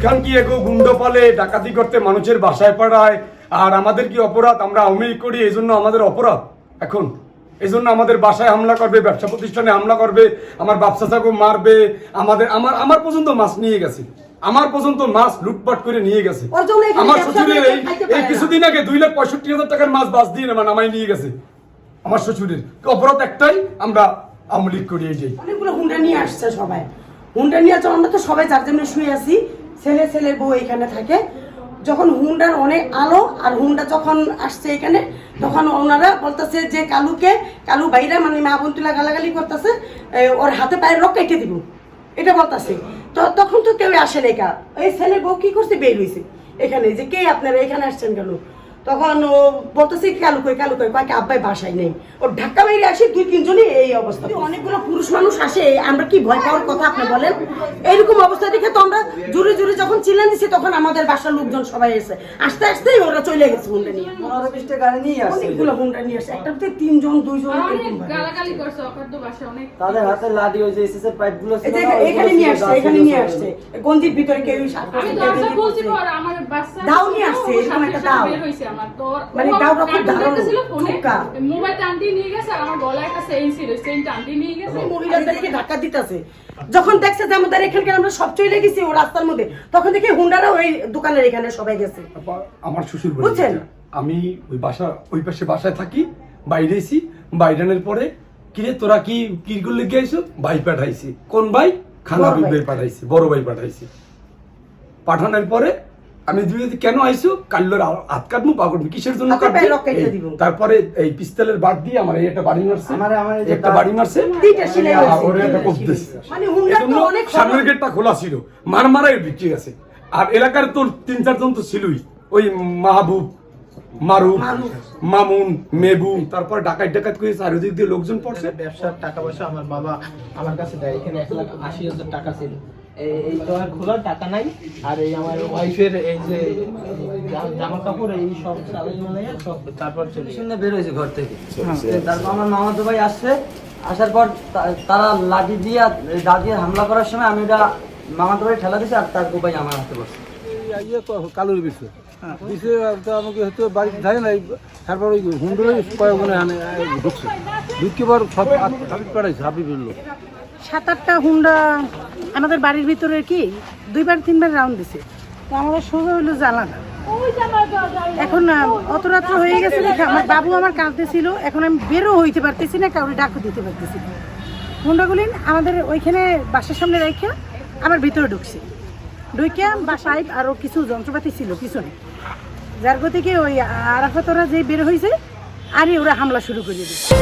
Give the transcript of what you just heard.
এখান কি এগো গুন্ড পালে ডাকাতি করতে মানুষের বাসায় পাড়ায়, আর আমাদের কি অপরাধ? আমরা আওয়ামী লীগ করি, এই জন্য আমাদের অপরাধ এখন? এই জন্য আমাদের বাসায় হামলা করবে, ব্যবসা প্রতিষ্ঠানে হামলা করবে, আমার বাচ্চা চাকু মারবে, আমার পর্যন্ত মাছ নিয়ে গেছে, আমার পর্যন্ত মাছ লুটপাট করে নিয়ে গেছে। আমার শ্বশুরের এই কিছুদিন আগে 2,65,000 টাকার মাছ বাস দিয়ে নামাই নিয়ে গেছে আমার শ্বশুরের। অপরাধ একটাই, আমরা আওয়ামী লীগ করি। এই যে অনেকগুলো হুন্ডা নিয়ে আসছে, সবাই হুন্ডা নিয়ে আসছে। আমরা তো সবাই যার জন্য শুয়ে আছি, ছেলের বউ এখানে থাকে। যখন হুন্ডার অনেক আলো আর হুন্ডা যখন আসছে এখানে, তখন ওনারা বলতেছে যে কালু বাইরা মানে মা বোন তুলা গালাগালি করতেছে, ওর হাতে পায়ের রক কেটে দিব, এটা বলতেছে। তো তখন তো কেউ আসে না। এই ছেলের বউ কি করছে, বের হয়েছে এখানে, যে কে আপনারা এখানে আসছেন কেন? তখন ও বলতেছে কালু কই কয়েক আব্বাই বাসায় নেই। ওর ঢাকা বাইরে আসে 2-3 জনই এই অবস্থা। অনেকগুলো পুরুষ মানুষ আসে, আমরা কি ভয় পাওয়ার কথা আপনি বলেন? এইরকম অবস্থা দেখে তো আমরা জোরে যখন চিল্লান দিছি, তখন আমাদের বাসার লোকজন সবাই এসে আস্তে আস্তেই ওরা চলে গেছে হুন্ডা নিয়ে। 15-20টা গাড়ি নিয়ে আসছে, অনেকগুলো হুন্ডা নিয়ে আসছে, একটাতে 3 জন 2 জন এরকম ভাবে। গালাগালি করছে, ওখানে তো বাসা অনেক। তাদের হাতে লাঠি, ওই যে এসএসএর পাইপগুলো ছিল না, এখানে নিয়ে আসছে গঞ্জির ভিতরে কেউ সাত আমি দরজা খুলছি, পর আমার বাচ্চা দাও নিয়ে আসছে, এরকম একটা দাও বের হইছে আমার। তো মানে দাওটা খুব ধারালো, চুক্কা। মোবাইল টানটি নিয়ে গেছে, আর আমার গলায় একটা চেইন ছিল, চেইন টানটি নিয়ে গেছে। মহিলাদেরকে ধাক্কা দিতেছে। যখন দেখছে যে আমাদের এখানকার আমরা সব চলে গেছি ও রাস্তার মধ্যে, তখন দেখি হুন্ডারা ওই দোকানের এখানে সবাই গেছে। আমার শ্বশুর বুঝছেন? আমি ওই পাশে বাসায় থাকি, বাইরে এসি, বাইরানের পরে কিরে তোরা কি করলে গিয়েছো? ভাই পাঠাইছি। কোন ভাই? খানা ভাই পাঠাইছি, বড় ভাই পাঠাইছি। পাঠানোর পরে আমি কেন আইসো? কাল্লোর হাত কাটবো, পা কাটবো, কিসের জন্য কাটবো? তারপরে এই পিস্তলের বাট দিয়ে আমার একটা বাড়ি মারছে, একটা বাড়ি মারছে, ওরে একটা কোপ দিছে। মানে হুন্ডার তো অনেক সামনের গেটটা খোলা ছিল, মারাই বিক্রি আছে। আর এলাকার তো 3-4 জন তো ছিলই, ওই মাহবুব, মারুফ, মামুন, মেবু, তারপর ডাকাত করে চারিদিক দিয়ে লোকজন পড়ছে। ব্যবসার টাকা পয়সা আমার বাবা আমার কাছে দেয়, এখানে 1,80,000 টাকা ছিল। এই তো আর খোলার টাকা নাই, আর এই আমার ওয়াইফের এই যে জামা কাপড় এই সব চালাই মানে সব, তারপর চলে শুনে বের হয়েছে ঘর থেকে। তারপর আমার মামাতো ভাই আসছে, আসার পর তারা লাঠি দিয়ে দা দিয়ে হামলা করার সময় আমি ওটা মামাতো ভাই ঠেলা দিয়েছি, আর তার ভাই আমার হাতে বসে। কালুর বিষয় আমাকে হয়তো বাড়িতে থাকে না, তারপর ওই হুন্ডুরে কয়েক মনে ঢুকছে, ঢুকে পর সব হাবিব পাঠাইছে, হাবিব ফেললো। 7-8টা হুন্ডা আমাদের বাড়ির ভিতরে কি 2-3বার রাউন্ড দিছে। তো আমাদের সোজা হইলো জ্বালানা। এখন অত রাত্র হয়ে গেছে দেখে আমার বাবু আমার কাঁদতে ছিল, এখন আমি বেরো হইতে পারতেছি না, কাউরে ডাকও দিতে পারতেছি না। হুন্ডাগুলি আমাদের ওইখানে বাসার সামনে রেখে আমার ভিতরে ঢুকছে, ঢুকিয়া বাসায় আরও কিছু যন্ত্রপাতি ছিল পিছনে, যার গতিকে ওই আরাফাতরা যে বের হয়েছে আরই ওরা হামলা শুরু করে দিচ্ছে।